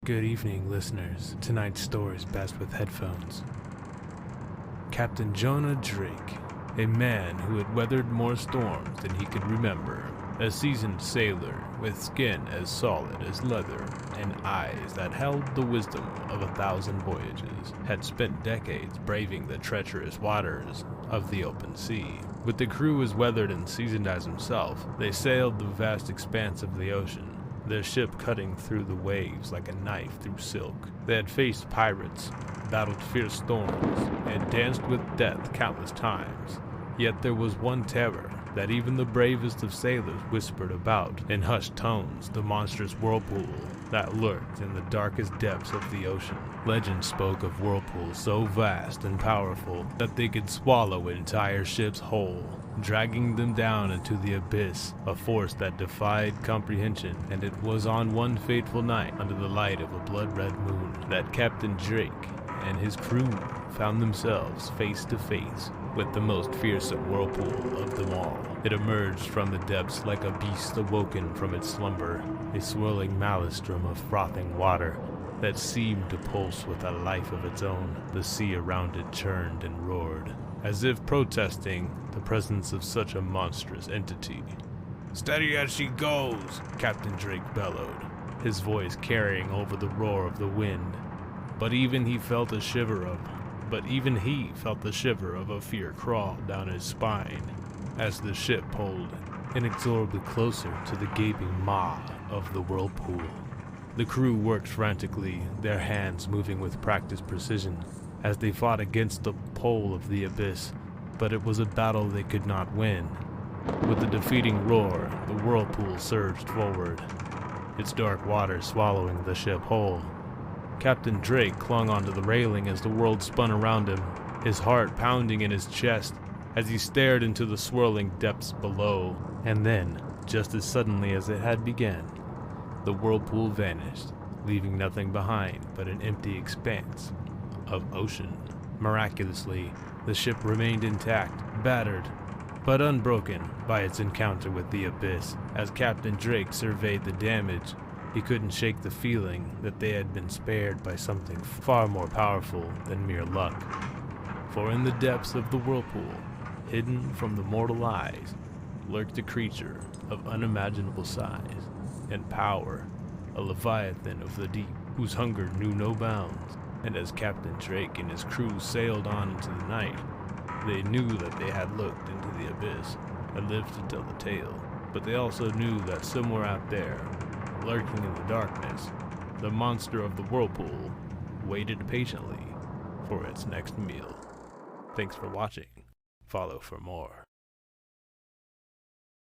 Good evening, listeners. Tonight's story is best with headphones. Captain Jonah Drake, a man who had weathered more storms than he could remember, a seasoned sailor with skin as solid as leather and eyes that held the wisdom of 1,000 voyages, had spent decades braving the treacherous waters of the open sea. With the crew as weathered and seasoned as himself, they sailed the vast expanse of the ocean, their ship cutting through the waves like a knife through silk. They had faced pirates, battled fierce storms, and danced with death countless times. Yet there was one terror that even the bravest of sailors whispered about in hushed tones, the monstrous Whirlpool that lurked in the darkest depths of the ocean. Legend spoke of whirlpools so vast and powerful that they could swallow entire ships whole, dragging them down into the abyss, a force that defied comprehension. And it was on one fateful night, under the light of a blood-red moon, that Captain Drake and his crew found themselves face to face with the most fearsome whirlpool of them all. It emerged from the depths like a beast awoken from its slumber, a swirling maelstrom of frothing water that seemed to pulse with a life of its own. The sea around it churned and roared, as if protesting the presence of such a monstrous entity. "Steady as she goes," Captain Drake bellowed, his voice carrying over the roar of the wind. But even he felt the shiver of a fear crawl down his spine as the ship pulled inexorably closer to the gaping maw of the whirlpool. The crew worked frantically, their hands moving with practiced precision as they fought against the pull of the abyss, but it was a battle they could not win. With a defeating roar, the whirlpool surged forward, its dark waters swallowing the ship whole. Captain Drake clung onto the railing as the world spun around him, his heart pounding in his chest as he stared into the swirling depths below. And then, just as suddenly as it had begun, the whirlpool vanished, leaving nothing behind but an empty expanse of ocean. Miraculously, the ship remained intact, battered, but unbroken by its encounter with the abyss. As Captain Drake surveyed the damage, he couldn't shake the feeling that they had been spared by something far more powerful than mere luck. For in the depths of the whirlpool, hidden from the mortal eyes, lurked a creature of unimaginable size and power, a leviathan of the deep, whose hunger knew no bounds. And as Captain Drake and his crew sailed on into the night, they knew that they had looked into the abyss and lived to tell the tale. But they also knew that somewhere out there, lurking in the darkness, the monster of the whirlpool waited patiently for its next meal. Thanks for watching. Follow for more.